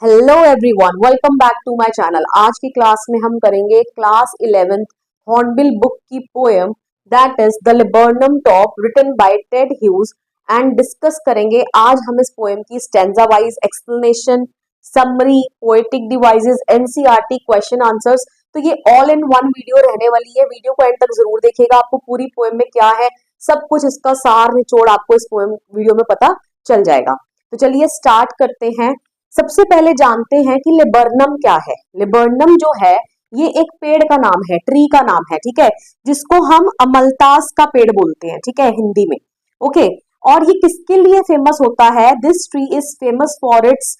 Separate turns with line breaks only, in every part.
Hello everyone, welcome back to my channel. आज की class में हम करेंगे क्लास 11th हॉर्नबिल बुक की poem that is the laburnum top written by Ted Hughes and discuss करेंगे। आज हम इस पोएम की stanza wise explanation, summary, poetic devices, NCERT question answers, तो ये ऑल इन वन वीडियो रहने वाली है। वीडियो को एंड तक जरूर देखिएगा, आपको पूरी पोएम में क्या है सब कुछ इसका सार निचोड़ आपको इस पोएम वीडियो में पता चल जाएगा। तो चलिए स्टार्ट करते हैं। सबसे पहले जानते हैं कि लिबर्नम क्या है। लिबर्नम जो है ये एक पेड़ का नाम है, ट्री का नाम है, ठीक है, जिसको हम अमलतास का पेड़ बोलते हैं, ठीक है, हिंदी में। ओके, और ये किसके लिए फेमस होता है? This tree is famous for its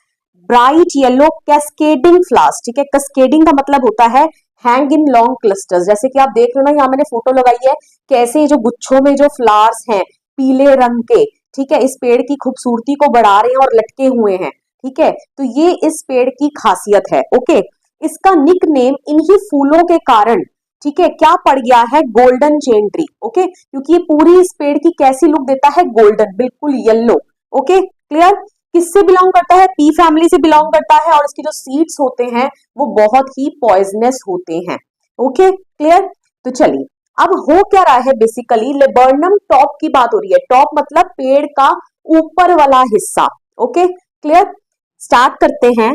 bright yellow cascading flowers, ठीक है। कैस्केडिंग का मतलब होता है हैंग इन लॉन्ग क्लस्टर्स। जैसे कि आप देख रहे हो ना, यहाँ मैंने फोटो लगाई है, कैसे जो गुच्छों में जो फ्लावर्स हैं पीले रंग के, ठीक है, इस पेड़ की खूबसूरती को बढ़ा रहे हैं और लटके हुए हैं, ठीक है। तो ये इस पेड़ की खासियत है। ओके, इसका निक नेम इन्हीं फूलों के कारण, ठीक है, क्या पड़ गया है? Golden chain tree. ओके, क्योंकि ये पूरी इस पेड़ की कैसी लुक देता है? गोल्डन, बिल्कुल येलो। Okay, clear. किससे बिलोंग करता है? पी फैमिली से बिलोंग करता है, और इसके जो सीड्स होते हैं वो बहुत ही पॉइजनस होते हैं। Okay, clear. तो चलिए, अब हो क्या रहा है? बेसिकली लिबर्नम टॉप की बात हो रही है। टॉप मतलब पेड़ का ऊपर वाला हिस्सा। Okay, clear. स्टार्ट करते हैं।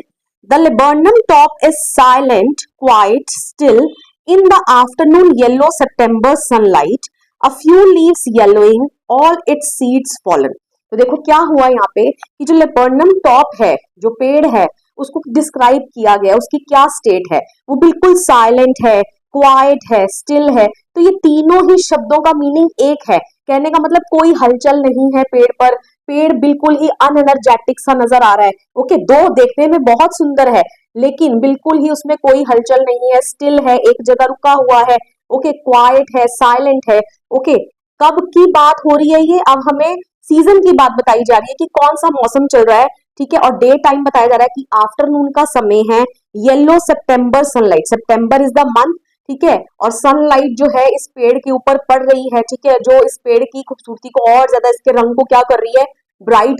The laburnum top is silent, quite, still in the afternoon yellow September sunlight, a few leaves yellowing, all its seeds fallen. तो देखो क्या हुआ यहाँ पे कि जो लिबर्नम टॉप है, जो पेड़ है, उसको डिस्क्राइब किया गया, उसकी क्या स्टेट है? वो बिल्कुल साइलेंट है, क्वाइट है, स्टिल है। तो ये तीनों ही शब्दों का मीनिंग एक है। कहने का मतलब कोई हलचल नहीं है पेड़ पर, पेड़ बिल्कुल ही अनएनर्जेटिक सा नजर आ रहा है। ओके, दो देखने में बहुत सुंदर है लेकिन बिल्कुल ही उसमें कोई हलचल नहीं है, स्टिल है, एक जगह रुका हुआ है। ओके, क्वाइट है, साइलेंट है। ओके, कब की बात हो रही है ये? अब हमें सीजन की बात बताई जा रही है कि कौन सा मौसम चल रहा है, ठीक है, और डे टाइम बताया जा रहा है कि आफ्टरनून का समय है, yellow September sunlight, September is the month, ठीक है, और सनलाइट जो है इस पेड़ के ऊपर पड़ रही है, ठीक है, जो इस पेड़ की खूबसूरती को और ज्यादा, इसके रंग को क्या कर रही है? ब्राइट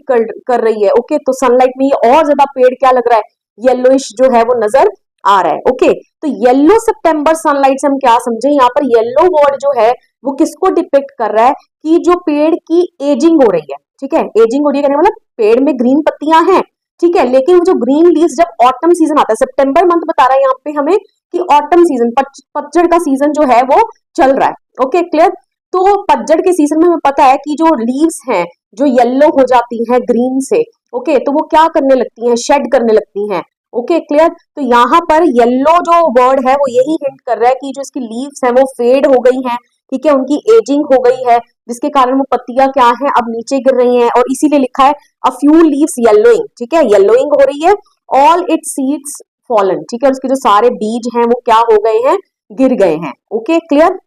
कर रही है। ओके, तो सनलाइट में ये और ज्यादा पेड़ क्या लग रहा है? येलोइश जो है वो नजर आ रहा है। ओके, तो येलो सितंबर सनलाइट से हम क्या समझे? यहाँ पर येलो वर्ड जो है वो किसको डिपिक्ट कर रहा है? कि जो पेड़ की एजिंग हो रही है, ठीक है, एजिंग हो रही है कहने मतलब पेड़ में ग्रीन पत्तियां हैं, ठीक है, लेकिन वो जो ग्रीन लीव्स जब ऑटम सीजन आता है, सितंबर मंथ बता रहा है यहाँ पे हमें कि ऑटम सीजन, पतझड़ का सीजन जो है वो चल रहा है। Okay, clear. तो पतझड़ के सीजन में हमें पता है कि जो लीव्स हैं जो येलो हो जाती हैं ग्रीन से, ओके, तो वो क्या करने लगती हैं? शेड करने लगती हैं। Okay, clear. तो यहाँ पर येलो जो वर्ड है वो यही हिंट कर रहा है कि जो इसकी लीव्स हैं वो फेड हो गई हैं, ठीक है, उनकी एजिंग हो गई है, जिसके कारण वो पत्तियां क्या हैं? अब नीचे गिर रही हैं, और इसीलिए लिखा है अ फ्यू लीव्स येलोइंग, ठीक है, येलोइंग हो रही है, ऑल इट्स सीड्स फॉलन, ठीक है, उसके जो सारे बीज हैं वो क्या हो गए हैं? गिर गए हैं। Okay, clear.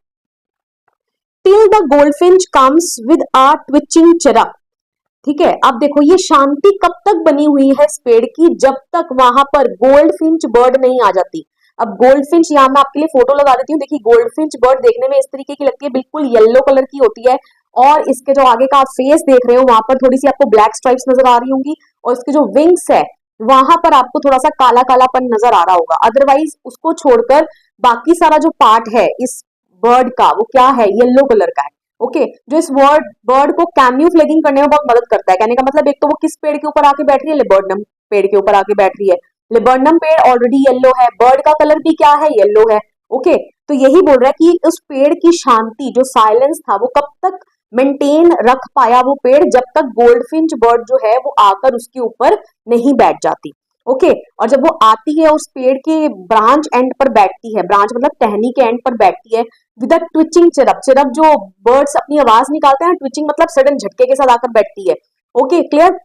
Till the goldfinch comes with a twitching chirrup, ठीक है। अब देखो ये शांति कब तक बनी हुई है इस पेड़ की? जब तक वहां पर गोल्डफिंच बर्ड नहीं आ जाती। अब गोल्डफिंच, यहाँ मैं आपके लिए फोटो लगा देती हूँ, देखिए गोल्डफिंच बर्ड देखने में इस तरीके की लगती है, बिल्कुल येलो कलर की होती है, और इसके जो आगे का आप फेस देख रहे हो वहां पर थोड़ी सी आपको ब्लैक स्ट्राइप्स नजर आ रही होंगी, और इसके जो विंग्स है वहां पर आपको थोड़ा सा काला कालापन नजर आ रहा होगा। अदरवाइज उसको छोड़कर बाकी सारा जो पार्ट है इस बर्ड का वो क्या है? येलो कलर का है। ओके, जो इस बर्ड को कैम्यूफ्लेगिंग करने में बहुत मदद करता है। कहने का मतलब एक तो वो किस पेड़ के ऊपर आके बैठ रही है? लिबर्नम पेड़ के ऊपर आके बैठ रही है। लिबर्नम पेड़ ऑलरेडी येलो है, बर्ड का कलर भी क्या है? येलो है। ओके, तो यही बोल रहा है कि उस पेड़ की शांति, जो साइलेंस था, वो कब तक मेंटेन रख पाया वो पेड़? जब तक गोल्डफिंच बर्ड जो है वो आकर उसके ऊपर नहीं बैठ जाती। ओके, और जब वो आती है उस पेड़ के ब्रांच एंड पर बैठती है, ब्रांच मतलब टहनी के एंड पर बैठती है, विद ट्विचिंग चिरप, चिरप जो बर्ड्स अपनी आवाज निकालते हैं, ट्विचिंग मतलब सडन झटके के साथ आकर बैठती है। Okay, clear.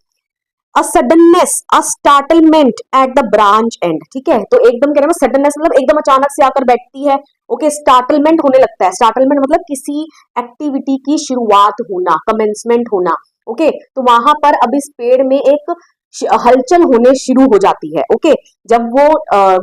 A suddenness, a startlement at the branch and, ठीक है, तो एकदम कह रहे हैं सडननेस मतलब एकदम अचानक से आकर बैठती है। ओके, स्टार्टलमेंट होने लगता है, स्टार्टलमेंट मतलब किसी एक्टिविटी की शुरुआत होना, कमेंसमेंट होना। ओके, तो वहां पर अब इस पेड़ में एक हलचल होने शुरू हो जाती है। ओके, जब वो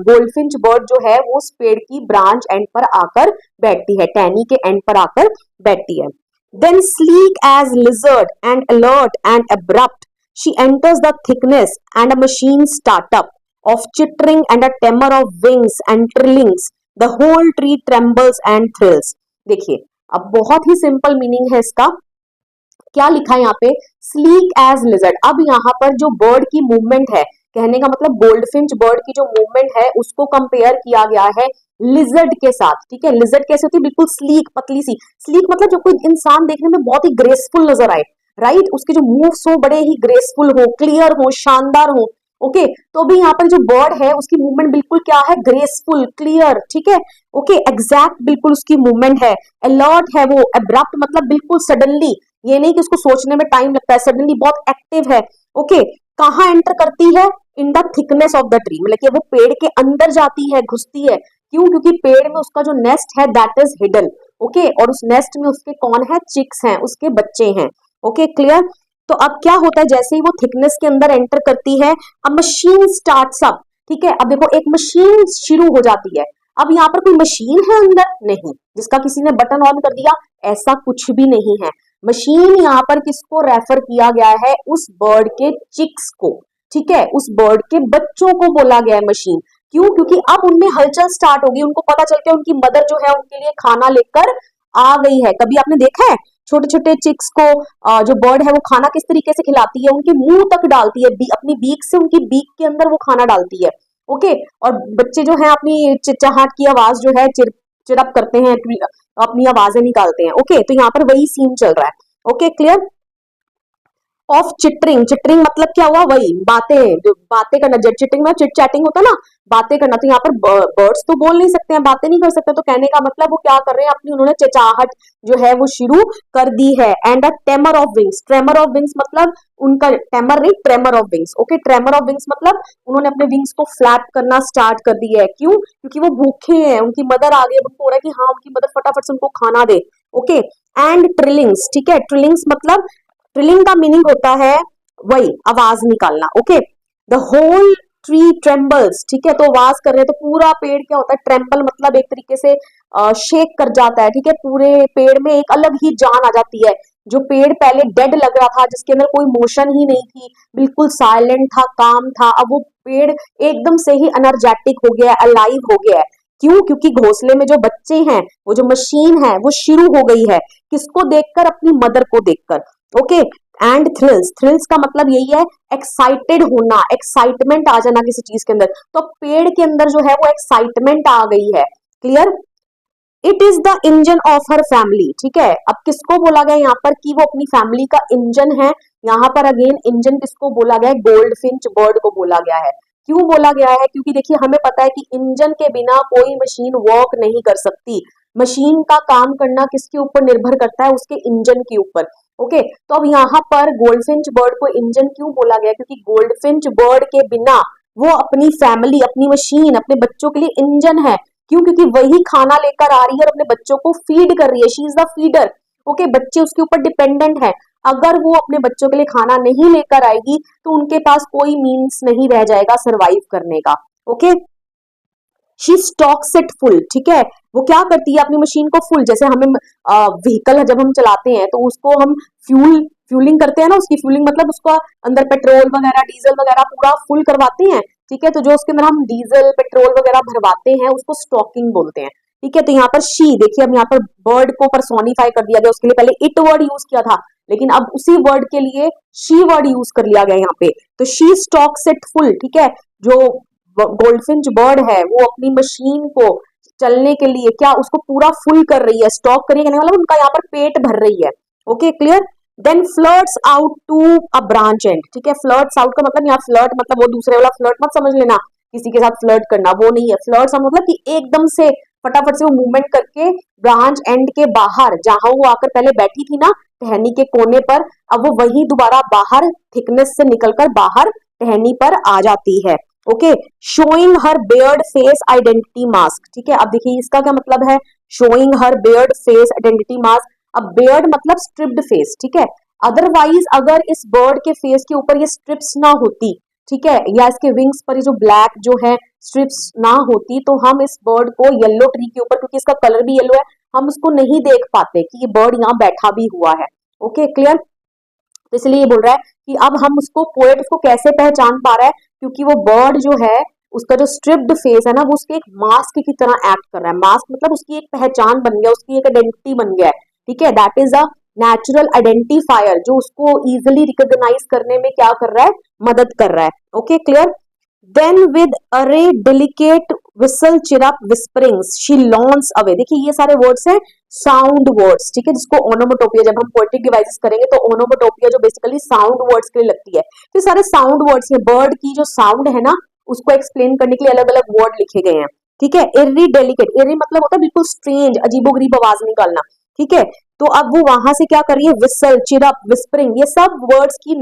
गोल्डफिंच बर्ड जो है वो उस पेड़ की ब्रांच एंड पर आकर बैठती है, टहनी के एंड पर आकर बैठती है। Then sleek as lizard and alert and abrupt she enters the thickness and a machine start up, of chittering and a tremor of wings and trillings, the whole tree trembles and thrills. देखिए अब बहुत ही simple meaning है इसका, क्या लिखा है यहाँ पे, स्लीक एज लिजर्ड। अब यहाँ पर जो बर्ड की मूवमेंट है, कहने का मतलब गोल्डफिंच बर्ड की जो मूवमेंट है उसको कंपेयर किया गया है लिजर्ड के साथ। ठीक है, लिजर्ड कैसे होती है, बिल्कुल स्लीक, पतली सी। स्लीक मतलब जब कोई इंसान देखने में बहुत ही ग्रेसफुल नजर आए, राइट, उसके जो मूव्स हो बड़े ही ग्रेसफुल हो, क्लियर हो, शानदार हो। ओके, तो अभी यहाँ पर जो बर्ड है उसकी मूवमेंट बिल्कुल क्या है, ग्रेसफुल, क्लियर। ठीक है, ओके, एग्जैक्ट बिल्कुल उसकी मूवमेंट है। अलर्ट है वो, एब्रप्ट मतलब बिल्कुल सडनली, ये नहीं कि उसको सोचने में टाइम लगता है, सडनली बहुत एक्टिव है। ओके, कहाँ एंटर करती है, in the thickness of the tree, मतलब कि वो पेड़ के अंदर जाती है, घुसती है। क्यों, क्योंकि पेड़ में उसका जो नेस्ट है दैट इज हिडन। ओके, और उस नेस्ट में उसके कौन है, चिक्स हैं, उसके बच्चे हैं। Okay, clear. तो अब क्या होता है, जैसे ही वो थिकनेस के अंदर एंटर करती है, अब मशीन स्टार्ट्स अप। ठीक है, अब देखो एक मशीन शुरू हो जाती है। अब यहाँ पर कोई मशीन है अंदर, नहीं, जिसका किसी ने बटन ऑन कर दिया, ऐसा कुछ भी नहीं है। मशीन यहाँ पर किसको रेफर किया गया है, उस बर्ड के चिक्स को। ठीक है, उस बर्ड के बच्चों को बोला गया है मशीन। क्यों, क्योंकि अब उनमें हलचल स्टार्ट होगी, उनको पता चल गया उनकी मदर जो है उनके लिए खाना लेकर आ गई है। कभी आपने देखा है छोटे छोटे चिक्स को जो बर्ड है वो खाना किस तरीके से खिलाती है, उनके मुंह तक डालती है, अपनी बीक से उनकी बीक के अंदर वो खाना डालती है। ओके, और बच्चे जो है अपनी चिचहाट की आवाज जो है, चिरअप करते हैं, अपनी आवाजें निकालते हैं। ओके, तो यहाँ पर वही सीन चल रहा है। Okay, clear. Of chittering, chittering मतलब क्या हुआ, वही बातें, जो बातें करना, जेट चिटिंग में चिट चैटिंग होता है ना, बातें करना। तो यहाँ पर बर्ड्स तो बोल नहीं सकते हैं, बातें नहीं कर सकते, तो कहने का मतलब वो क्या कर रहे हैं, अपनी उन्होंने चचाहट जो है वो शुरू कर दी है। And a tremor of wings, tremor of wings मतलब उनका टेमर नहीं, tremor of wings. Okay, tremor of wings मतलब उन्होंने अपने विंग्स को फ्लैप करना स्टार्ट कर दिया है। क्यों, क्योंकि वो भूखे हैं, उनकी मदर आ गई, उनको हो रहा है कि हाँ उनकी मदर फटाफट से उनको खाना दे। ओके, एंड ट्रिलिंग्स, ठीक है, ट्रिलिंग्स मतलब ट्रिलिंग का मीनिंग होता है वही आवाज निकालना। Okay, the whole tree trembles, ठीक है, तो आवाज कर रहे हैं, तो पूरा पेड़ क्या होता है, ट्रेम्बल मतलब एक तरीके से शेक कर जाता है। ठीक है, पूरे पेड़ में एक अलग ही जान आ जाती है। जो पेड़ पहले डेड लग रहा था, जिसके अंदर कोई मोशन ही नहीं थी, बिल्कुल साइलेंट था, काम था, अब वो पेड़ एकदम से ही एनर्जेटिक हो गया है, अलाइव हो गया है। क्यों, क्योंकि घोंसले में जो बच्चे हैं, वो जो मशीन है वो शुरू हो गई है, किसको देखकर, अपनी मदर को देखकर। ओके, एंड थ्रिल्स, थ्रिल्स का मतलब यही है एक्साइटेड होना, एक्साइटमेंट आ जाना किसी चीज के अंदर। तो पेड़ के अंदर जो है वो एक्साइटमेंट आ गई है। Clear. It is the engine of her family, ठीक है, अब किसको बोला गया यहाँ पर कि वो अपनी फैमिली का इंजन है। यहाँ पर अगेन इंजन किसको बोला गया है, गोल्ड फिंच बर्ड को बोला गया है। क्यों बोला गया है, क्योंकि देखिए हमें पता है कि इंजन के बिना कोई मशीन वर्क नहीं कर सकती। मशीन का काम करना किसके ऊपर निर्भर करता है, उसके इंजन के ऊपर। ओके, तो अब यहाँ पर गोल्डफिंच बर्ड को इंजन क्यों बोला गया, क्योंकि गोल्डफिंच बर्ड के बिना वो अपनी फैमिली, अपनी मशीन, अपने बच्चों के लिए इंजन है। क्यों, क्योंकि वही खाना लेकर आ रही है और अपने बच्चों को फीड कर रही है, she is the feeder. Okay, बच्चे उसके ऊपर डिपेंडेंट है। अगर वो अपने बच्चों के लिए खाना नहीं लेकर आएगी तो उनके पास कोई मीन्स नहीं रह जाएगा सरवाइव करने का। Okay, she stocks it full, ठीक है, वो क्या करती है अपनी मशीन को फुल, जैसे हमें व्हीकल जब हम चलाते हैं तो उसको हम फ्यूलिंग करते हैं ना, उसकी फ्यूलिंग मतलब उसका अंदर पेट्रोल वगैरह, डीजल वगैरह पूरा फुल करवाते हैं। ठीक है, तो जो उसके अंदर हम डीजल पेट्रोल वगैरह भरवाते हैं उसको स्टॉकिंग बोलते हैं। ठीक है, तो यहाँ पर शी, देखिए अब यहाँ पर बर्ड को पर्सोनिफाई कर दिया गया, उसके लिए पहले इट वर्ड यूज किया था, लेकिन अब उसी वर्ड के लिए शी वर्ड यूज कर लिया गया यहाँ पे। तो शी स्टॉक्स इट फुल, ठीक है, जो गोल्डफिंच बर्ड है वो अपनी मशीन को चलने के लिए क्या उसको पूरा फुल कर रही है, स्टॉक करिए कहने मतलब उनका यहाँ पर पेट भर रही है। Okay, clear. Then flirts out to a branch and, ठीक है, फ्लर्ट्स आउट का मतलब यहाँ फ्लर्ट मतलब वो दूसरे वाला फ्लर्ट मत समझ लेना, किसी के साथ फ्लर्ट करना वो नहीं है। फ्लर्ट्स मतलब कि एकदम से फटाफट से वो मूवमेंट करके ब्रांच एंड के बाहर, जहां वो आकर पहले बैठी थी ना टहनी के कोने पर, अब वो वही दोबारा बाहर थिकनेस से निकलकर बाहर टहनी पर आ जाती है। ओके, शोइंग हर बेयर्ड फेस आइडेंटिटी मास्क, ठीक है, अब देखिए इसका क्या मतलब है, शोइंग हर बेयर्ड फेस आइडेंटिटी मास्क। अब बेयर्ड मतलब स्ट्रिप्ड फेस, ठीक है, अदरवाइज अगर इस बर्ड के फेस के ऊपर ये स्ट्रिप्स ना होती, ठीक है, या इसके विंग्स पर ये जो ब्लैक जो है स्ट्रिप्स ना होती, तो हम इस बर्ड को येलो ट्री के ऊपर, क्योंकि इसका कलर भी येलो है, हम उसको नहीं देख पाते कि ये बर्ड यहाँ बैठा भी हुआ है। Okay, clear. तो इसलिए ये बोल रहा है कि अब हम उसको, पोएट उसको कैसे पहचान पा रहा है, क्योंकि वो बर्ड जो है उसका जो स्ट्रिप्ड फेस है ना वो उसके एक मास्क की तरह एक्ट कर रहा है। मास्क मतलब उसकी एक पहचान बन गया, उसकी एक आइडेंटिटी बन गया है, ठीक है। That is a natural identifier जो उसको इजिली रिकॉग्नाइज करने में क्या कर रहा है, मदद कर रहा है। Okay clear. Then with eerie delicate whistle chirp whisperings she launches away. देखिए ये सारे वर्ड्स हैं साउंड वर्ड्स, ठीक है, जिसको ओनोमोटोपिया, जब हम पोएटिक डिवाइसेस करेंगे तो ओनोमोटोपिया जो बेसिकली साउंड वर्ड्स के लिए लगती है, तो सारे साउंड वर्ड्स हैं। बर्ड की जो साउंड है ना उसको एक्सप्लेन करने के लिए अलग अलग वर्ड लिखे गए हैं, ठीक है। इर्री डेलिकेट, इर्री मतलब होता है बिल्कुल स्ट्रेंज, अजीबोगरीब आवाज निकालना, ठीक है। तो अब वो वहां से क्या कर रही है, विसल चिरप विस्परिंग, ये सब वर्ड्स की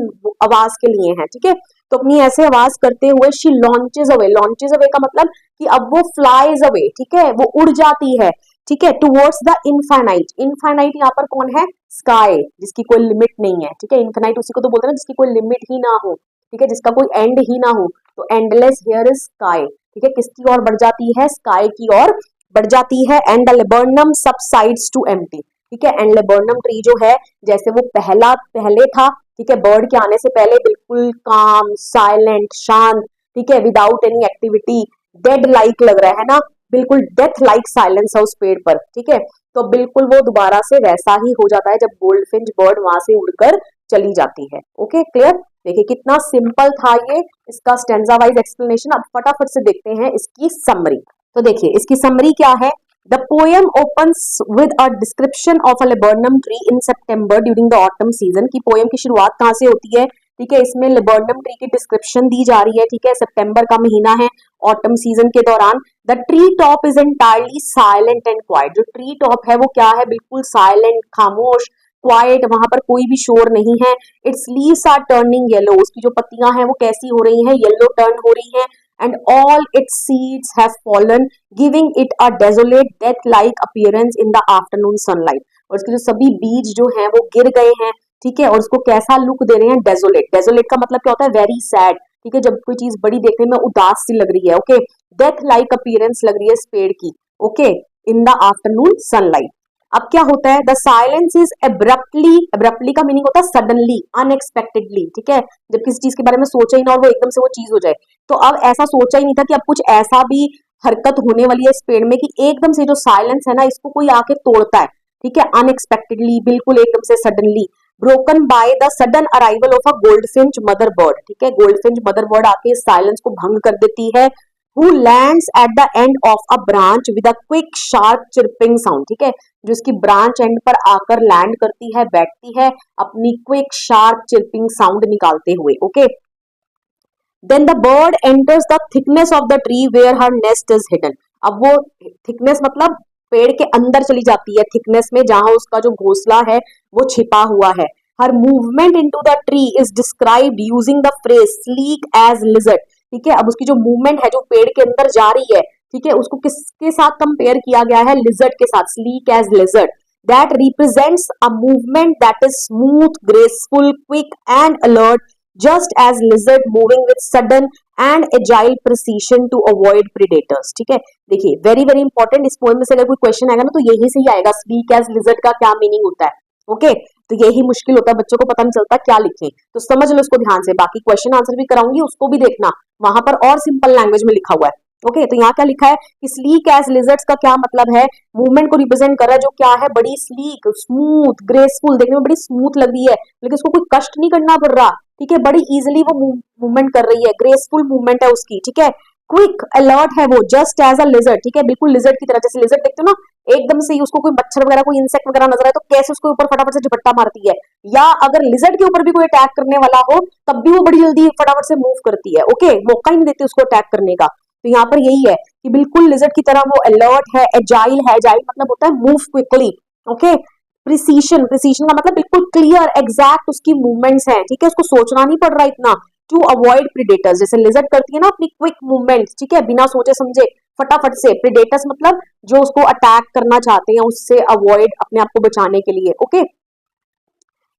आवाज के लिए हैं, ठीक है। तो अपनी ऐसे आवाज करते हुए she launches away, launches away का मतलब कि अब वो फ्लाइज अवे, ठीक है, वो उड़ जाती है, ठीक है, टुवर्ड्स द इनफाइनाइट। इनफाइनाइट यहाँ पर कौन है, स्काई, जिसकी कोई लिमिट नहीं है, ठीक है। इनफाइनाइट उसी को तो बोलते हैं जिसकी कोई लिमिट ही ना हो, ठीक है, जिसका कोई एंड ही ना हो। तो एंडलेस हियर इज स्काई, ठीक है, किसकी ओर बढ़ जाती है, स्काई की ओर बढ़ जाती है। And the laburnum subsides to empty, ठीक है। एंड लेबर्नम ट्री जो है जैसे वो पहले था, ठीक है, बर्ड के आने से पहले बिल्कुल काम, साइलेंट, शांत, ठीक है, without any activity, dead like लग रहा है ना, बिल्कुल डेथ लाइक साइलेंस है उस पेड़ पर, ठीक है। तो बिल्कुल वो दोबारा से वैसा ही हो जाता है जब गोल्डफिंच बर्ड वहां से उड़कर चली जाती है। Okay clear. देखिए कितना सिंपल था ये इसका स्टेंजा वाइज एक्सप्लेनेशन। अब फटाफट से देखते हैं इसकी समरी। तो देखिए इसकी समरी क्या है। The poem opens with a description of a laburnum tree in September during the autumn season. की पोएम की शुरुआत कहाँ से होती है, ठीक है, इसमें लेबर्नम ट्री की डिस्क्रिप्शन दी जा रही है, ठीक है। सितंबर का महीना है, ऑटम सीजन के दौरान। The tree top is entirely silent and quite. जो ट्री टॉप है वो क्या है, बिल्कुल साइलेंट, खामोश, क्वाइट, वहां पर कोई भी शोर नहीं है। Its leaves are turning yellow, उसकी जो पत्तियां हैं वो कैसी हो रही हैं, येलो टर्न हो रही हैं। And all its seeds have fallen giving it a desolate death like appearance in the afternoon sunlight. और इसके जो सभी बीज जो हैं वो गिर गए हैं, ठीक है, और उसको कैसा लुक दे रहे हैं, डेजोलेट। डेजोलेट का मतलब क्या होता है, वेरी सैड, ठीक है, जब कोई चीज बड़ी देखने में उदास सी लग रही है। ओके, डेथ लाइक अपीयरेंस लग रही है इस पेड़ की, okay, in the afternoon sunlight. अब क्या होता है, the silence is abruptly, abruptly का मीनिंग होता है सडनली, अनएक्सपेक्टेडली, ठीक है, जब किसी चीज के बारे में सोचा ही ना और वो एकदम से वो चीज हो जाए। तो अब ऐसा सोचा ही नहीं था कि अब कुछ ऐसा भी हरकत होने वाली है इस पेड़ में कि एकदम से जो साइलेंस है ना इसको कोई आके तोड़ता है, ठीक है, अनएक्सपेक्टेडली, बिल्कुल एकदम से suddenly. Broken by the sudden arrival of a goldfinch mother bird, ठीक है, गोल्डफिंच मदर बर्ड आके इस साइलेंस को भंग कर देती है। who lands at the end of a branch with a quick sharp chirping sound, ठीक है, जो इसकी ब्रांच एंड पर आकर लैंड करती है, बैठती है अपनी क्विक शार्प चिरपिंग साउंड निकालते हुए। Okay, then the bird enters the thickness of the tree where her nest is hidden. अब वो थिकनेस मतलब पेड़ के अंदर चली जाती है, थिकनेस में, जहां उसका जो घोंसला है वो छिपा हुआ है। हर movement into the tree is described using the phrase sleek as lizard, ठीक है। अब उसकी जो मूवमेंट है जो पेड़ के अंदर जा रही है, ठीक है, उसको किसके साथ कंपेयर किया गया है, लिजर्ड के साथ, sleek as lizard. That represents a movement that is smooth, graceful, quick and alert, just as lizard moving with sudden and agile precision to avoid predators, ठीक है। देखिए वेरी वेरी इंपॉर्टेंट, इस poem में से अगर कोई क्वेश्चन आएगा ना तो यही से ही आएगा, स्लीक एज लिजर्ड का क्या मीनिंग होता है। ओके, तो यही मुश्किल होता है, बच्चों को पता नहीं चलता क्या लिखें, तो समझ लो इसको ध्यान से। बाकी क्वेश्चन आंसर भी कराऊंगी, उसको भी देखना, वहां पर और सिंपल लैंग्वेज में लिखा हुआ है। ओके, तो यहाँ क्या लिखा है कि स्लीक एज लिजर्ड्स का क्या मतलब है, मूवमेंट को रिप्रेजेंट कर रहा है जो क्या है, बड़ी स्लीक, स्मूथ, ग्रेसफुल, देखने में बड़ी स्मूथ लग रही है लेकिन उसको कोई कष्ट नहीं करना पड़ रहा, ठीक है, बड़ी इजिली वो मूवमेंट कर रही है, ग्रेसफुल मूवमेंट है उसकी, ठीक है, क्विक अलर्ट है वो, जस्ट एज अ लिजर्ड, ठीक है, बिल्कुल लिजर्ड की तरह। जैसे लिजर्ड देखते हो ना, एकदम से ही उसको कोई मच्छर वगैरह, कोई इंसेक्ट वगैरह नजर आए तो कैसे उसके ऊपर फटाफट से झपट्टा मारती है, या अगर लिजर्ड के ऊपर भी कोई अटैक करने वाला हो तब भी वो बड़ी जल्दी फटाफट से मूव करती है। ओके, मौका ही नहीं देती उसको अटैक करने का। तो यहाँ पर यही है कि बिल्कुल लिजर्ड की तरह वो अलर्ट है, एजाइल है, एजाइल मतलब होता है move quickly. Okay, precision, precision का मतलब बिल्कुल क्लियर, एग्जैक्ट उसकी मूवमेंट्स हैं, ठीक है, उसको सोचना नहीं पड़ रहा इतना। टू अवॉइड प्रीडेटर्स, जैसे लिजर्ड करती है ना अपनी क्विक मूवमेंट्स, ठीक है, बिना सोचे समझे फटाफट से। प्रीडेटर्स मतलब जो उसको अटैक करना चाहते हैं उससे अवॉइड, अपने आप को बचाने के लिए। Okay,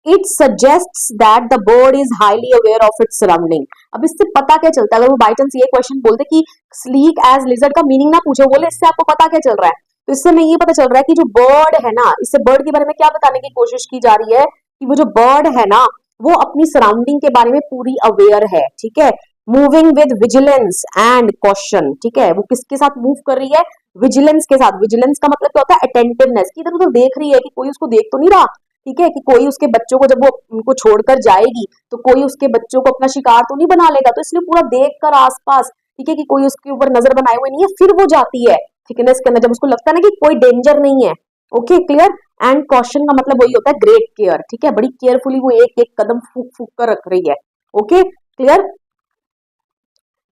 it suggests that the bird is highly aware of its surrounding. अब इससे पता क्या चलता है, अगर वो बाई चांस ये क्वेश्चन बोलते कि स्लीक एज लिजर्ड का मीनिंग ना पूछे, बोले इससे आपको पता क्या चल रहा है, तो इससे हमें ये पता चल रहा है कि जो बर्ड है ना, इससे बर्ड के बारे में क्या बताने की कोशिश की जा रही है कि वो जो बर्ड है ना वो अपनी सराउंडिंग के बारे में पूरी अवेयर है, ठीक है, moving with vigilance and caution, ठीक है, वो किसके साथ मूव कर रही है, विजिलेंस के साथ। विजिलेंस का मतलब क्या होता है, अटेंटिवनेस, कि इधर उधर देख रही है कि कोई उसको देख तो नहीं रहा, ठीक है, कि कोई उसके बच्चों को, जब वो उनको छोड़कर जाएगी तो कोई उसके बच्चों को अपना शिकार तो नहीं बना लेगा, तो इसलिए पूरा देख कर आसपास, ठीक है, कि कोई उसके ऊपर नजर बनाए हुए नहीं है, फिर वो जाती है थिकनेस के अंदर जब उसको लगता है ना कि कोई डेंजर नहीं है। Okay clear. एंड कॉशन का मतलब वही होता है ग्रेट केयर, ठीक है, बड़ी केयरफुली वो एक एक कदम फूक फूक कर रख रही है। Okay clear.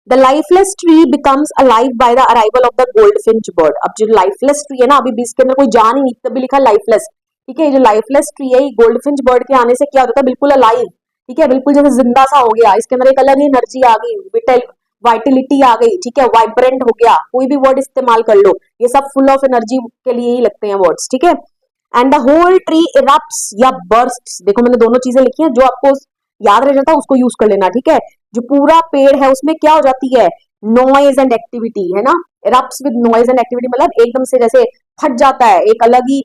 The lifeless tree becomes alive by the arrival of the goldfinch bird. अब जो लाइफलेस ट्री है ना, अभी इसके अंदर कोई जान ही नहीं, तभी लिखा लाइफलेस, ठीक है, ये जो लाइफलेस ट्री है, ये गोल्डफिंच बर्ड के आने से क्या होता है, बिल्कुल अलाइव, ठीक है, बिल्कुल जैसे जिंदा सा हो गया, इसके अंदर एक अलग ही एनर्जी आ गई, विटल वाइटिलिटी आ गई, ठीक है, वाइब्रेंट हो गया, कोई भी वर्ड इस्तेमाल कर लो, ये सब फुल ऑफ एनर्जी के लिए ही लगते हैं वर्ड्स, ठीक है। एंड द होल ट्री इरप्ट्स या बर्स्ट्स, देखो मैंने दोनों चीजें लिखी हैं, जो आपको याद रह जाता है उसको यूज कर लेना, ठीक है। जो पूरा पेड़ है उसमें क्या हो जाती है, नॉइज एंड एक्टिविटी, है ना, इरप्ट्स विद नॉइज एंड एक्टिविटी, मतलब एकदम से जैसे फट जाता है, एक अलग ही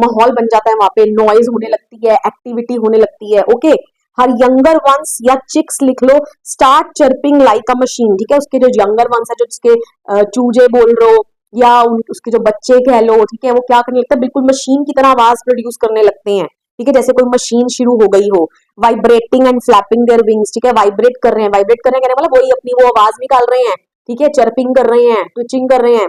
माहौल बन जाता है, वहां पे नॉइज होने लगती है, एक्टिविटी होने लगती है। ओके, हर यंगर वंस या चिक्स लिख लो, start chirping like a machine, ठीक है, उसके जो यंगर वंस है, जो उसके चूजे बोल रहे हो या उसके जो बच्चे कह लो, ठीक है, वो क्या करने लगता है, बिल्कुल मशीन की तरह आवाज प्रोड्यूस करने लगते हैं, ठीक है, जैसे कोई मशीन शुरू हो गई हो। Vibrating and flapping their wings, ठीक है, वाइब्रेट कर रहे हैं, वाइब्रेट कर रहे हैं, मतलब वही अपनी वो आवाज निकाल रहे हैं, ठीक है, चर्पिंग कर रहे हैं, ट्विचिंग कर रहे हैं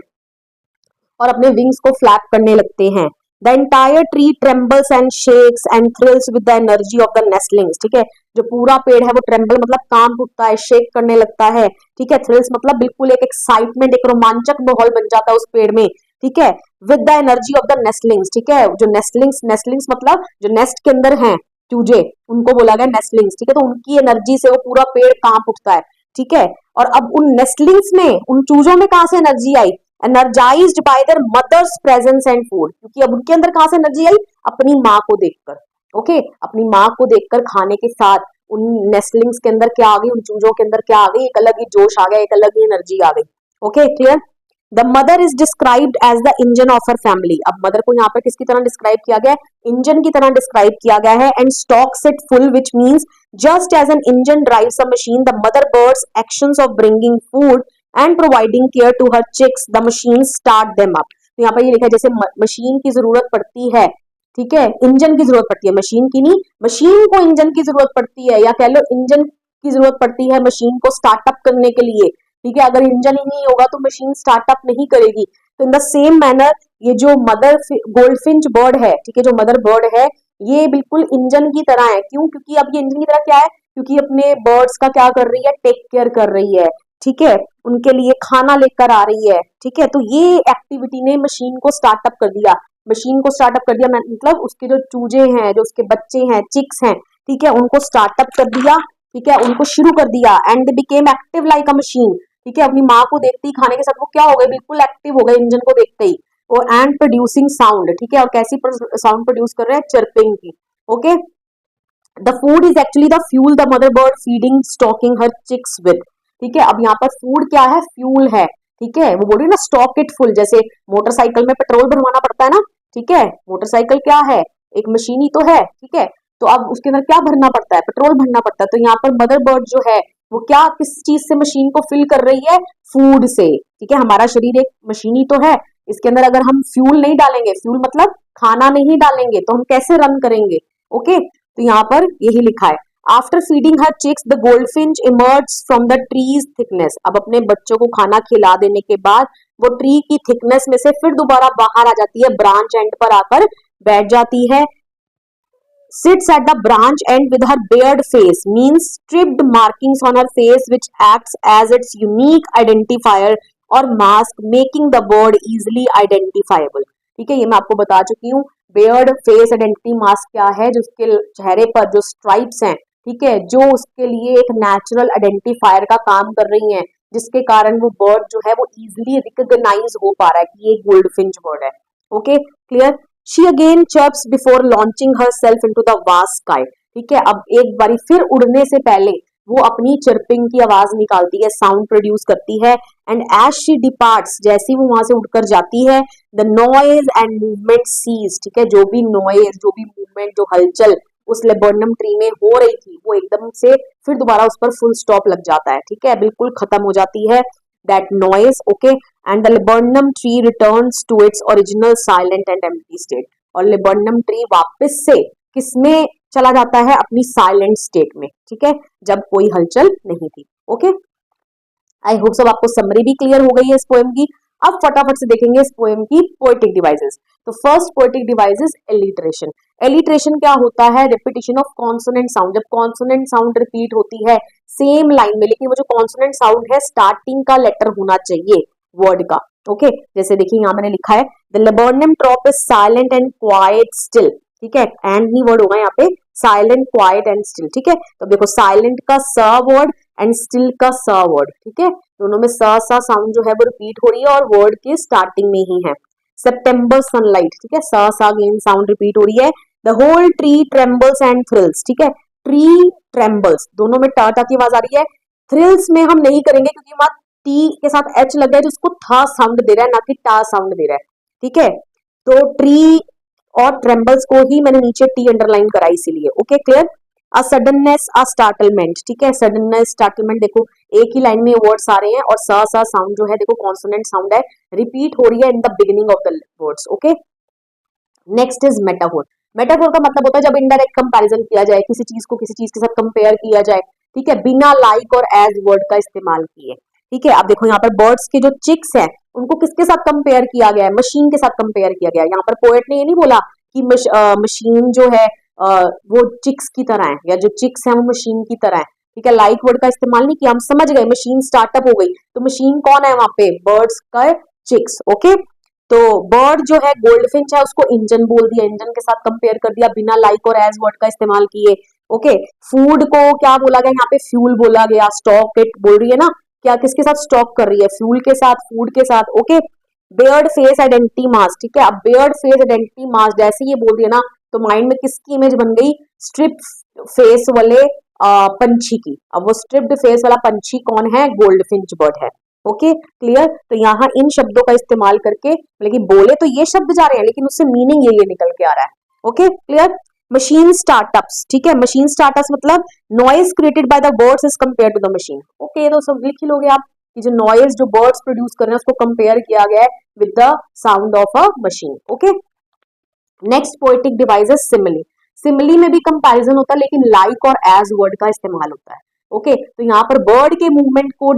और अपने विंग्स को फ्लैप करने लगते हैं। The entire tree trembles and shakes and thrills with the energy of the nestlings, ठीक है, जो पूरा पेड़ है वो ट्रेम्बल मतलब कांप उठता है, शेक करने लगता है, ठीक है, थ्रिल्स मतलब बिल्कुल एक एक्साइटमेंट, एक रोमांचक माहौल बन जाता है उस पेड़ में, ठीक है, with the energy of the nestlings, ठीक है, जो नेस्टलिंग्स, नेस्टलिंग्स मतलब जो नेस्ट के अंदर हैं चूजे, उनको बोला गया नेस्टलिंग्स, ठीक है, तो उनकी एनर्जी से वो पूरा पेड़ कांप उठता है, ठीक है। और अब उन नेस्टलिंग्स में, उन चूजों में कहां से एनर्जी आई, energised by their mothers presence and food, क्योंकि अब उनके अंदर कहां से एनर्जी आई, अपनी माँ को देखकर। ओके, अपनी माँ को देखकर खाने के साथ उन नेस्टलिंग्स के अंदर क्या आ गई, उन चूजों के अंदर क्या आ गई, एक अलग ही जोश आ गया, एक अलग ही एनर्जी आ गई। Okay clear. The mother is described as the engine of her family. अब मदर को यहाँ पर किसकी तरह डिस्क्राइब किया गया है, इंजन की तरह डिस्क्राइब किया गया है। And stokes it full, which means just as an engine drives a machine, the mother birds actions of bringing food and providing care to her chicks, the machine start them up. तो यहाँ पर ये लिखा है जैसे machine की जरूरत पड़ती है, ठीक है, इंजन की जरूरत पड़ती है, मशीन की नहीं, मशीन को इंजन की जरूरत पड़ती है, या कह लो इंजन की जरूरत पड़ती है मशीन को स्टार्टअप करने के लिए, ठीक है, अगर इंजन ही नहीं होगा तो मशीन स्टार्टअप नहीं करेगी। तो इन द सेम मैनर ये जो मदर गोल्डफिंच बर्ड है, ठीक है, जो मदर बर्ड है, ये बिल्कुल इंजन की तरह है। क्यों, क्योंकि अब ये इंजन की तरह क्या है, क्योंकि अपने बर्ड्स का क्या कर रही है, टेक केयर कर रही है, ठीक है, उनके लिए खाना लेकर आ रही है, ठीक है, तो ये एक्टिविटी ने मशीन को स्टार्टअप कर दिया, मशीन को स्टार्टअप कर दिया मतलब उसके जो चूजे हैं, जो उसके बच्चे हैं, चिक्स हैं, ठीक है, उनको स्टार्टअप कर दिया, ठीक है, उनको शुरू कर दिया। And they became active like a machine, ठीक है, अपनी माँ को देखते ही खाने के साथ वो क्या हो गए, बिल्कुल एक्टिव हो गए इंजन को देखते ही। और एंड प्रोड्यूसिंग साउंड, ठीक है, और कैसी साउंड प्रोड्यूस कर रहे हैं, चर्पिंग की। Okay, the food is actually the fuel the mother bird feeding stoking her chicks with, ठीक है, अब यहाँ पर फूड क्या है, फ्यूल है, ठीक है, वो बोल रही है ना स्टॉक इट फुल, जैसे मोटरसाइकिल में पेट्रोल भरवाना पड़ता है ना, ठीक है, मोटरसाइकिल क्या है, एक मशीन ही तो है, ठीक है, तो अब उसके अंदर क्या भरना पड़ता है, पेट्रोल भरना पड़ता है। तो यहाँ पर मदर बर्ड जो है वो क्या, किस चीज से मशीन को फिल कर रही है, फूड से, ठीक है, हमारा शरीर एक मशीन ही तो है, इसके अंदर अगर हम फ्यूल नहीं डालेंगे, फ्यूल मतलब खाना नहीं डालेंगे, तो हम कैसे रन करेंगे। ओके, तो यहाँ पर यही लिखा है, after feeding her chicks the goldfinch emerge from the trees thickness. अब अपने बच्चों को खाना खिला देने के बाद वो ट्री की थिकनेस में से फिर दोबारा बाहर आ जाती है, ब्रांच एंड पर आकर बैठ जाती है। sits at the branch end with her bared face, means stripped markings on her face which acts as its unique identifier or mask, making the bird easily identifiable। ठीक है, ये मैं आपको बता चुकी हूँ। बेयर्ड फेस आइडेंटिटी मास्क क्या है, जो उसके चेहरे पर जो स्ट्राइप्स हैं, ठीक है, जो उसके लिए एक नेचुरल आइडेंटिफायर का काम कर रही हैं, जिसके कारण वो बर्ड जो है वो इजिली रिकॉग्नाइज हो पा रहा है कि ये गोल्डफिंच बर्ड है। Okay clear. She again chirps before launching herself into the vast sky. ठीक है, अब एक बारी फिर उड़ने से पहले वो अपनी चर्पिंग की आवाज निकालती है, साउंड प्रोड्यूस करती है। एंड एज शी डिपार्ट्स, जैसी वो वहां से उड़कर जाती है, the noise and movement cease. ठीक है, जो भी नॉइज, जो भी मूवमेंट, जो हलचल उस लेबर्नम ट्री में हो रही थी वो एकदम से फिर दोबारा उस पर फुल स्टॉप लग जाता है, ठीक है, बिल्कुल खत्म हो जाती है that noise, okay, and the laburnum tree returns to its original silent and empty state. और लेबर्नम ट्री वापस से किसमें चला जाता है, अपनी साइलेंट स्टेट में, ठीक है, जब कोई हलचल नहीं थी। ओके, आई होप सब आपको समरी भी क्लियर हो गई है इस पोएम की। अब फटाफट से देखेंगे इस पोएम की पोएटिक डिवाइसेस। तो first poetic device is alliteration. Alliteration क्या होता है, रिपीटिशन ऑफ कॉन्सोनेंट साउंड। जब कॉन्सोनेंट साउंड रिपीट होती है सेम लाइन में, लेकिन वो जो कॉन्सोनेंट साउंड है स्टार्टिंग का लेटर होना चाहिए वर्ड का। ओके, जैसे देखिए यहाँ मैंने लिखा है the laburnum top is silent and quite still, ठीक है, एंड ही वर्ड होगा यहाँ पे, साइलेंट क्वाइट एंड स्टिल, ठीक है। तो देखो साइलेंट का स वर्ड एंड स्टिल का स वर्ड, ठीक है, दोनों में सा साउंड जो है वो रिपीट हो रही है और वर्ड के स्टार्टिंग में ही है। सितंबर सनलाइट, ठीक है, सा अगेन साउंड रिपीट हो रही है। The whole tree trembles and thrills, ठीक है, ट्री ट्रेम्बल्स, दोनों में टा की आवाज आ रही है। थ्रिल्स में हम नहीं करेंगे क्योंकि वहां टी के साथ एच लग गया है जो उसको था साउंड दे रहा है, ना कि टा साउंड दे रहा है, ठीक है। तो ट्री और ट्रेम्बल्स को ही मैंने नीचे टी अंडरलाइन करा इसीलिए। Okay, clear. A suddenness, a startlement, ठीक है, सडननेस स्टार्टलमेंट, देखो एक ही लाइन में वर्ड्स आ रहे हैं और सा साउंड जो है देखो कॉन्सोनेंट साउंड है, रिपीट हो रही है in the beginning of the words. Okay, next is metaphor. Metaphor का मतलब होता है जब इनडायरेक्ट कंपैरिजन किया जाए, किसी चीज को किसी चीज के साथ कंपेयर किया जाए, ठीक है, बिना लाइक और एज वर्ड का इस्तेमाल किए, ठीक है। अब देखो यहाँ पर बर्ड्स के जो चिक्स हैं उनको किसके साथ कंपेयर किया गया है, मशीन के साथ कंपेयर किया गया है। यहाँ पर पोएट ने ये नहीं बोला कि मशीन जो है वो चिक्स की तरह है या जो चिक्स है वो मशीन की तरह है, ठीक है, लाइक वर्ड का इस्तेमाल नहीं किया, हम समझ गए मशीन स्टार्टअप हो गई, तो मशीन कौन है वहां पे, बर्ड्स का चिक्स। ओके, तो बर्ड जो है गोल्डफिंच है उसको इंजन बोल दिया, इंजन के साथ कंपेयर कर दिया बिना लाइक और एज वर्ड का इस्तेमाल किए। ओके, फूड को क्या बोला गया यहाँ पे, फ्यूल बोला गया, स्टॉक इट बोल रही है ना, क्या किसके साथ स्टॉक कर रही है, फ्यूल के साथ, फूड के साथ। Okay, Baird face identity mask, ठीक है, अब बेयर्ड फेस आइडेंटिटी मास्क जैसे ये बोल दिया ना तो माइंड में किसकी इमेज बन गई, स्ट्रिप फेस वाले पंछी की। अब वो स्ट्रिप्ड फेस वाला पंछी कौन है, गोल्डफिंच बर्ड है। Okay, clear. तो यहाँ इन शब्दों का इस्तेमाल करके, लेकिन बोले तो ये शब्द जा रहे हैं लेकिन उससे मीनिंग ये निकल के आ रहा है। Okay, clear. मशीन स्टार्टअप्स, ठीक है, मशीन स्टार्टअप्स मतलब noise created by the birds as compare to the machine. Okay, तो सब लिख ही लोगे आप कि जो नॉइज जो बर्ड्स प्रोड्यूस कर रहे हैं उसको कंपेयर किया गया है with the sound of a machine. Okay, next poetic device है सिमिली। सिमिली में भी कंपैरिजन होता है लेकिन लाइक और एज वर्ड का इस्तेमाल होता है। ओके, तो यहाँ पर बर्ड के मूवमेंट को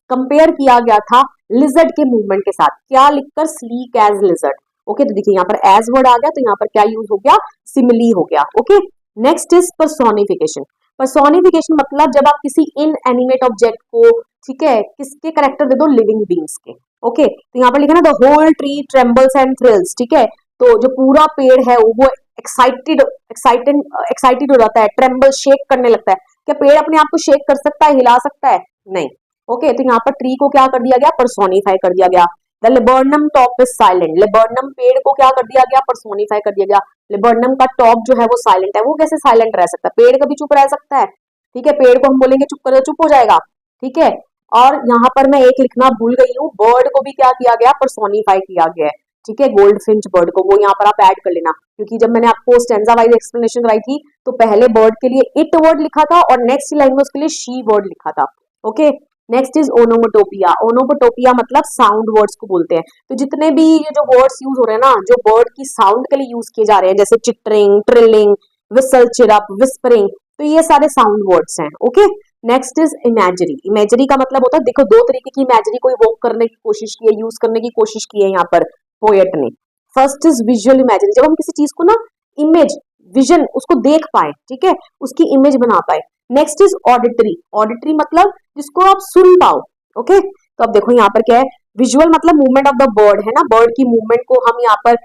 कंपेयर किया गया था लिजर्ड के मूवमेंट के साथ, क्या लिखकर, स्लीक एज लिजर्ड। ओके, तो देखिए यहाँ पर एज वर्ड आ गया तो यहाँ पर क्या यूज हो गया, सिमिली हो गया। Okay, next is personification. Personification मतलब जब आप किसी इनएनिमेट ऑब्जेक्ट को, ठीक है, किसके करेक्टर दे दो, लिविंग बींग्स के। ओके, तो यहाँ पर लिखा ना the whole tree trembles and thrills, ठीक है, तो जो पूरा पेड़ है वो एक्साइटेड हो जाता है, ट्रेम्बल, शेक करने लगता है। क्या पेड़ अपने आप को शेक कर सकता है, हिला सकता है, नहीं। ओके, तो यहाँ पर ट्री को क्या कर दिया गया, पर्सोनिफाई कर दिया गया। The laburnum top is silent, laburnum पेड़ को क्या कर दिया गया, पर्सोनिफाई कर दिया गया। लेबर्नम का टॉप जो है वो साइलेंट है, वो कैसे साइलेंट रह सकता है, पेड़ कभी चुप रह सकता है, ठीक है, पेड़ को हम बोलेंगे चुप कर, चुप हो जाएगा, ठीक है। और यहाँ पर मैं एक लिखना भूल गई हूँ, बर्ड को भी क्या किया गया, पर्सोनिफाई किया गया है, ठीक है, गोल्डफिंच बर्ड को, वो यहाँ पर आप ऐड कर लेना, क्योंकि जब मैंने आपको स्टैंजा वाइज एक्सप्लेनेशन कराई थी तो पहले बर्ड के लिए इट वर्ड लिखा था और नेक्स्ट लाइन में उसके लिए शी वर्ड लिखा था। Okay, next is onomatopoeia. Onomatopoeia मतलब साउंड वर्ड्स को बोलते हैं। तो जितने भी ये जो वर्ड्स यूज हो रहे हैं ना, जो बर्ड की साउंड के लिए यूज किए जा रहे हैं, जैसे chittering, trilling, whistle, chirp, whispering, तो ये सारे साउंड वर्ड्स हैं। Okay, next is imagery. Imagery का मतलब होता है, देखो दो तरीके की इमेजरी को इवोक करने की कोशिश की है, यूज करने की कोशिश की है यहाँ पर पोएट ने। फर्स्ट इज विजुअल इमेजरी, जब हम किसी चीज को ना इमेज, विजन, उसको देख पाए, ठीक है, उसकी इमेज बना पाए। Next is auditory. ऑडिटरी मतलब जिसको आप सुन पाओ। ओके, तो अब देखो यहाँ पर क्या है, विजुअल मतलब मूवमेंट ऑफ द बर्ड है ना, बर्ड की मूवमेंट को हम यहाँ पर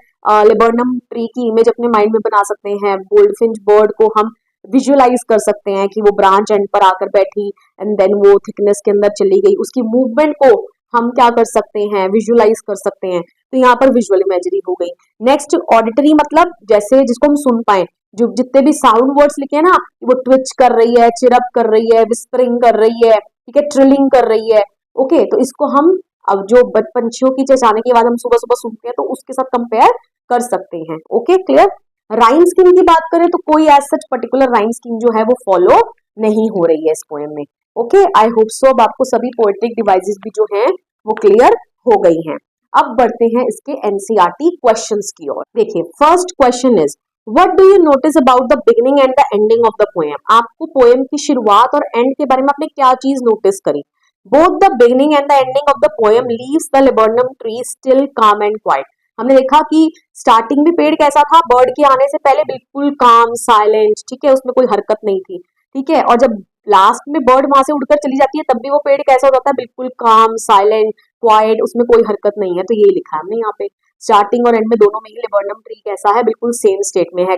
लेबर्नम ट्री की इमेज अपने माइंड में बना सकते हैं। गोल्डफिंच बर्ड को हम विजुअलाइज कर सकते हैं कि वो ब्रांच एंड पर आकर बैठी एंड देन वो थिकनेस के अंदर चली गई, उसकी मूवमेंट को हम क्या कर सकते हैं, विजुअलाइज कर सकते हैं। तो यहाँ पर विजुअल इमेजरी हो गई। नेक्स्ट ऑडिटरी मतलब जैसे जिसको हम सुन पाए, जो जितने भी साउंड वर्ड्स लिखे हैं ना, वो ट्विच कर रही है, चिरप कर रही है, विस्परिंग कर रही है, ठीक है, ट्रिलिंग कर रही है। ओके, तो इसको हम अब जो पंछियों की चहचहाने की आवाज हम सुबह सुबह सुनते हैं तो उसके साथ कंपेयर कर सकते हैं। Okay, clear. राइम स्कीम की बात करें तो कोई as such particular rhyme scheme जो है वो फॉलो नहीं हो रही है इस पोएम में। ओके, आई होप सो अब आपको सभी पोएट्रिक डिवाइसेस भी जो हैं वो क्लियर हो गई हैं। अब बढ़ते हैं इसके एनसीईआरटी क्वेश्चंस की ओर। देखिए, first question is what do you notice about the beginning and the ending of the poem? आपको पोएम की शुरुआत और एंड के बारे में आपने क्या चीज नोटिस करी? Both the beginning and the ending of the poem leaves the laburnum tree still काम एंड क्वाइट। हमने देखा कि स्टार्टिंग में पेड़ कैसा था, बर्ड के आने से पहले बिल्कुल काम साइलेंट, ठीक है, उसमें कोई हरकत नहीं थी, ठीक है, और जब लास्ट में बर्ड वहां से उड़कर चली जाती है तब भी वो पेड़ कैसा हो जाता है, बिल्कुल काम साइलेंट क्वाइट, उसमें कोई हरकत नहीं है। तो ये लिखा है हमने यहाँ पे, स्टार्टिंग और एंड में दोनों में ही लेबर्नम ट्री कैसा है, बिल्कुल सेम स्टेट में है,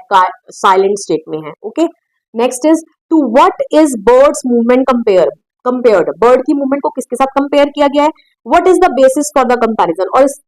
साइलेंट स्टेट में है। Okay, next is two what is bird's movement compared, bird की मूवमेंट को किसके साथ कंपेयर किया गया है? What is the basis for the comparison, और इस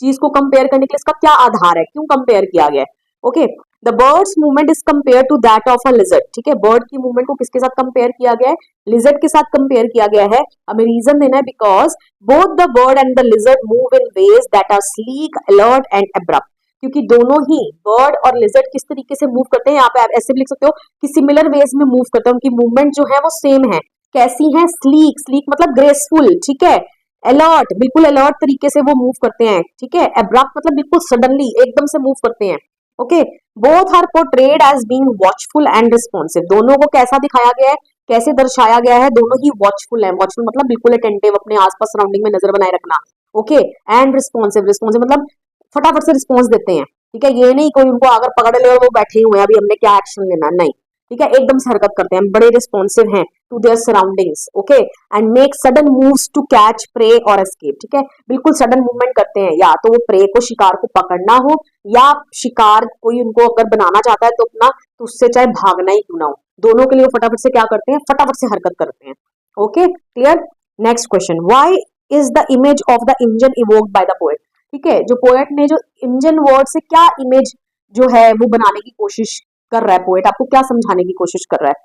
चीज को कंपेयर करने के लिए इसका क्या आधार है, क्यों कंपेयर किया गया है? Okay, the bird's movement is compare to that of a lizard, ठीक है, बर्ड की मूवमेंट को किसके साथ कंपेयर किया गया है? लिजर्ड के साथ कंपेयर किया गया है। हमें रीजन देना है, because both the bird and the lizard move in ways that are sleek, alert and abrupt, क्योंकि दोनों ही बर्ड और लिजर्ड किस तरीके से मूव करते हैं, यहाँ पे आप ऐसे भी लिख सकते हो कि सिमिलर वेज में मूव करते हैं, उनकी मूवमेंट जो है वो सेम है। कैसी है? स्लीक, स्लीक मतलब ग्रेसफुल, ठीक है, अलर्ट, बिल्कुल अलर्ट तरीके से वो मूव करते हैं, ठीक है, एब्रप्ट मतलब बिल्कुल सडनली एकदम से मूव करते हैं। Okay, both are portrayed as being watchful and responsive, दोनों को कैसा दिखाया गया है, कैसे दर्शाया गया है? दोनों ही वॉचफुल है, वॉचफुल मतलब बिल्कुल अटेंटिव, अपने आसपास सराउंडिंग में नजर बनाए रखना। ओके, एंड रिस्पॉन्सिव, रिस्पॉन्सिव मतलब फटाफट से रिस्पॉन्स देते हैं, ठीक है, ये नहीं कोई उनको अगर पकड़ ले और वो बैठे हुए हैं अभी हमने क्या एक्शन लेना, नहीं, ठीक है, एकदम से हरकत करते हैं, बड़े रिस्पॉन्सिव हैं to their surroundings. Okay, and make sudden moves to catch prey और एस्केप, ठीक है, बिल्कुल सडन मूवमेंट करते हैं, या तो वो प्रे को, शिकार को पकड़ना हो, या शिकार कोई उनको अगर बनाना चाहता है तो अपना, तो उससे चाहे भागना ही क्यों ना हो, दोनों के लिए वो फटाफट से क्या करते हैं, फटाफट से हरकत करते हैं। Okay, clear. Next question, why is the image of the engine evoked by the poet, ठीक है, जो पोएट ने जो इंजन वर्ड से क्या इमेज जो है वो बनाने की कोशिश कर रहा है, पोएट आपको क्या समझाने की कोशिश कर रहा है?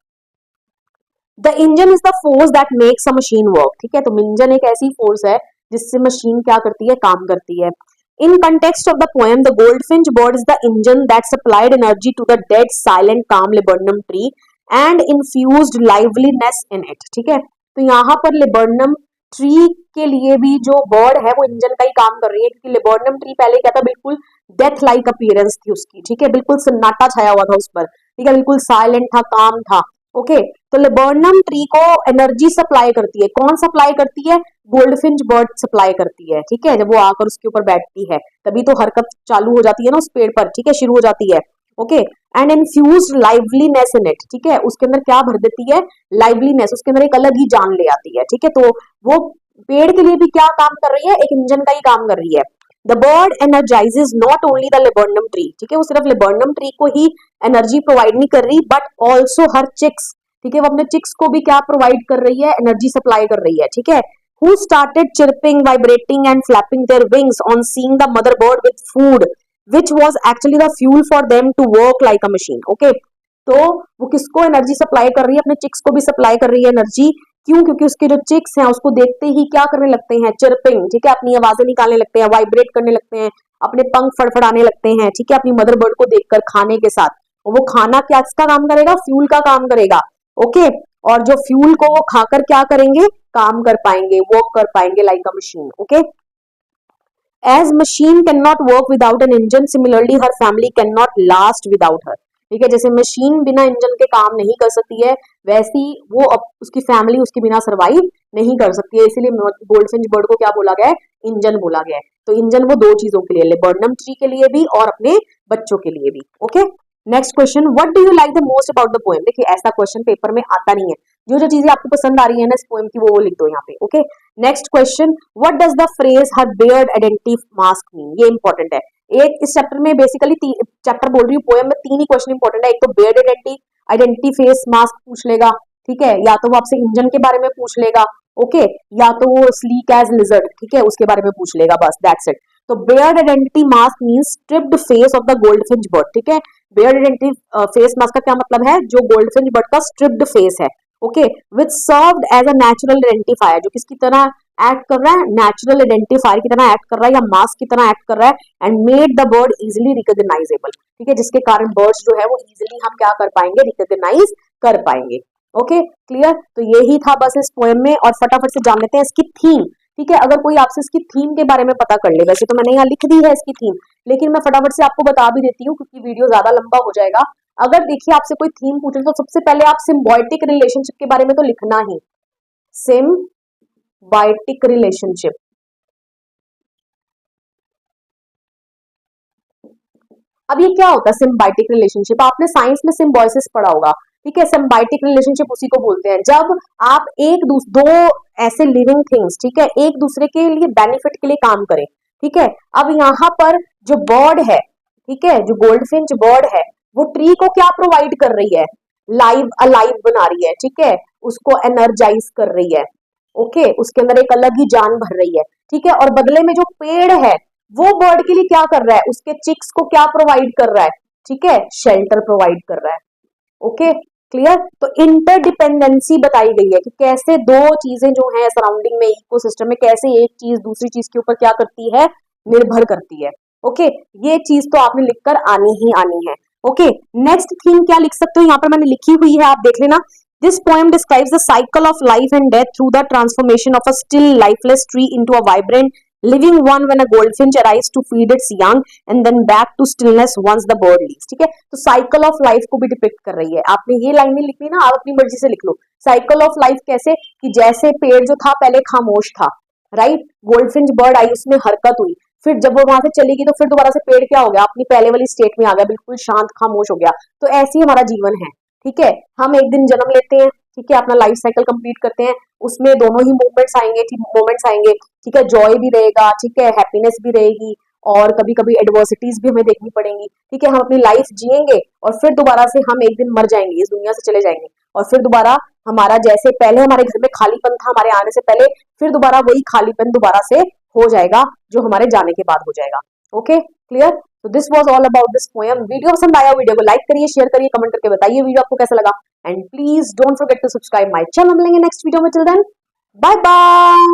The engine is the force that makes a machine work, ठीक है, तो इंजन एक ऐसी फोर्स है जिससे मशीन क्या करती है, काम करती है। In context of the poem the goldfinch bird is the engine that supplied energy to the dead silent calm laburnum tree and infused liveliness in it, ठीक है, तो यहाँ पर लेबर्नम ट्री के लिए भी जो बर्ड है वो इंजन का ही काम कर रही है, क्योंकि लेबर्नम ट्री पहले क्या था, बिल्कुल डेथ लाइक अपीयरेंस थी उसकी, ठीक है, बिल्कुल सन्नाटा छाया हुआ था उस पर, ठीक है, बिल्कुल साइलेंट था, काम था। ओके, तो लेबर्नम ट्री को एनर्जी सप्लाई करती है, कौन सप्लाई करती है? गोल्डफिंच बर्ड सप्लाई करती है, ठीक है, जब वो आकर उसके ऊपर बैठती है तभी तो हरकत चालू हो जाती है ना उस पेड़ पर, ठीक है, शुरू हो जाती है। Okay, and infused liveliness in it, ठीक है, उसके अंदर क्या भर देती है? लाइवलीनेस, उसके अंदर एक अलग ही जान ले आती है, ठीक है, तो वो पेड़ के लिए भी क्या काम कर रही है? एक इंजन का ही काम कर रही है। The bird energizes not only the laburnum tree, ठीक है, वो सिर्फ लेबर्नम ट्री को ही एनर्जी प्रोवाइड नहीं कर रही, बट ऑल्सो हर चिक्स, ठीक है, वो अपने चिक्स को भी क्या प्रोवाइड कर रही है? एनर्जी सप्लाई कर रही है, ठीक है। Who started chirping, vibrating and flapping their wings on seeing the mother bird with food which was actually the fuel for them to work like a machine. Okay, तो वो किसको एनर्जी सप्लाई कर रही है? अपने चिक्स को भी supply कर रही है एनर्जी। क्यों? क्योंकि उसके जो चिक्स हैं उसको देखते ही क्या करने लगते हैं? चिर्पिंग, ठीक है, अपनी आवाजें निकालने लगते हैं, वाइब्रेट करने लगते हैं, अपने पंख फड़फड़ाने लगते हैं, ठीक है, अपनी मदर बर्ड को देखकर खाने के साथ। और वो खाना क्या किसका काम करेगा? फ्यूल का काम करेगा। ओके, और जो फ्यूल को वो खाकर क्या करेंगे? काम कर पाएंगे, वर्क कर पाएंगे like a machine. Okay, as machine cannot work without an engine, similarly her family cannot last without her, ठीक है, जैसे मशीन बिना इंजन के काम नहीं कर सकती है, वैसी वो उसकी फैमिली उसके बिना सरवाइव नहीं कर सकती है, इसीलिए गोल्डफिंच बर्ड को क्या बोला गया है? इंजन बोला गया है। तो इंजन वो दो चीजों के लिए, लेबर्नम ट्री के लिए भी और अपने बच्चों के लिए भी। Okay, next question, what do you like the most about the poem? देखिए, ऐसा क्वेश्चन पेपर में आता नहीं है, जो जो चीजें आपको पसंद आ रही है ना इस पोएम की वो लिख दो यहाँ पे। Okay, next question, what does the phrase her Baird identity mask mean? ये इंपॉर्टेंट है। एक इस चैप्टर में बेसिकली चैप्टर बोल रही हूँ, पोएम में तीन ही क्वेश्चन इंपॉर्टेंट है। एक तो बेयर्ड आइडेंटिटी फेस मास्क पूछ लेगा, ठीक है, या तो वो आपसे इंजन के बारे में पूछ लेगा, ओके, या तो वो स्लीक एज लिजर्ड, ठीक है, उसके बारे में पूछ लेगा, बस दैट्स इट। तो barred identity mask means striped face of the goldfinch bird, ठीक है, बेयर्ड आइडेंटिटी फेस मास्क का क्या मतलब है? जो गोल्डफिंच बर्ड का स्ट्रिप्ड फेस है okay, which served as a natural identifier, जो किसकी तरह एक्ट कर रहा है, नेचुरल आइडेंटिफायर की तरह एक्ट कर रहा है या मास्क की तरह एक्ट कर रहा है, and made the bird easily recognisable, ठीक है, जिसके कारण बर्ड्स जो है वो इजिली हम क्या कर पाएंगे, रिकॉग्नाइज कर पाएंगे। ओके क्लियर, तो यही था बस इस पोएम में, और फटाफट से जान लेते हैं इसकी थीम। ठीक है, अगर कोई आपसे इसकी थीम के बारे में पता कर ले, वैसे तो मैंने यहाँ लिख दी है इसकी थीम, लेकिन मैं फटाफट से आपको बता भी देती हूँ क्योंकि वीडियो ज्यादा लंबा हो जाएगा। अगर देखिए आपसे कोई थीम पूछे तो सबसे पहले आप सिम्बायोटिक रिलेशनशिप के बारे में तो लिखना ही, सिम्बायोटिक रिलेशनशिप। अब ये क्या होता है सिम्बायोटिक रिलेशनशिप, आपने साइंस में सिम्बायोसिस पढ़ा होगा, ठीक है, सिम्बायोटिक रिलेशनशिप उसी को बोलते हैं, जब आप दो ऐसे लिविंग थिंग्स, ठीक है, एक दूसरे के लिए बेनिफिट के लिए काम करें। ठीक है, अब यहाँ पर जो बर्ड है, ठीक है, जो गोल्डफिंच बर्ड है, वो ट्री को क्या प्रोवाइड कर रही है, लाइव अलाइव बना रही है, ठीक है, उसको एनर्जाइज कर रही है। ओके, उसके अंदर एक अलग ही जान भर रही है। ठीक है, और बदले में जो पेड़ है वो बर्ड के लिए क्या कर रहा है, उसके चिक्स को क्या प्रोवाइड कर रहा है, ठीक है, शेल्टर प्रोवाइड कर रहा है। ओके क्लियर, तो इंटरडिपेंडेंसी बताई गई है कि कैसे दो चीजें जो हैं सराउंडिंग में, इकोसिस्टम में, कैसे एक चीज दूसरी चीज के ऊपर क्या करती है, निर्भर करती है। ओके, ये चीज तो आपने लिखकर आनी ही आनी है। ओके, नेक्स्ट थीम क्या लिख सकते हो, यहाँ पर मैंने लिखी हुई है, आप देख लेना। This poem describes the cycle of life and death through the transformation of a still lifeless tree into a vibrant living one when a goldfinch arrives to feed its young and then back to stillness once the bird leaves। ठीक है, तो cycle of life को भी depict कर रही है। आपने ये लाइनें लिखनी ना, आप अपनी मर्जी से लिख लो। साइकिल ऑफ लाइफ कैसे, कि जैसे पेड़ जो था पहले खामोश था, राइट, गोल्डफिंच बर्ड आई, उसमें हरकत हुई, फिर जब वो वहां से चली गई तो फिर दोबारा से पेड़ क्या हो गया, अपनी पहले वाली स्टेट में आ गया, बिल्कुल शांत खामोश हो गया। तो ऐसी हमारा जीवन है। ठीक है, हम एक दिन जन्म लेते हैं, ठीक है, अपना लाइफ साइकिल कंप्लीट करते हैं, उसमें दोनों ही मोमेंट्स आएंगे, ठीक है, जॉय भी रहेगा, ठीक है, हैप्पीनेस भी रहेगी, और कभी कभी एडवर्सिटीज भी हमें देखनी पड़ेंगी। ठीक है, हम अपनी लाइफ जिएंगे और फिर दोबारा से हम एक दिन मर जाएंगे, इस दुनिया से चले जाएंगे, और फिर दोबारा हमारा जैसे पहले हमारे घर में खालीपन था हमारे आने से पहले, फिर दोबारा वही खालीपन दोबारा से हो जाएगा जो हमारे जाने के बाद हो जाएगा। ओके क्लियर, तो this was all about this poem. Video पसंद आया, वीडियो को लाइक करिए, शेयर करिए, कमेंट करके बताइए वीडियो आपको कैसा लगा, and please don't forget to subscribe my channel. मिलेंगे नेक्स्ट वीडियो में, टिल देन बाय बाय।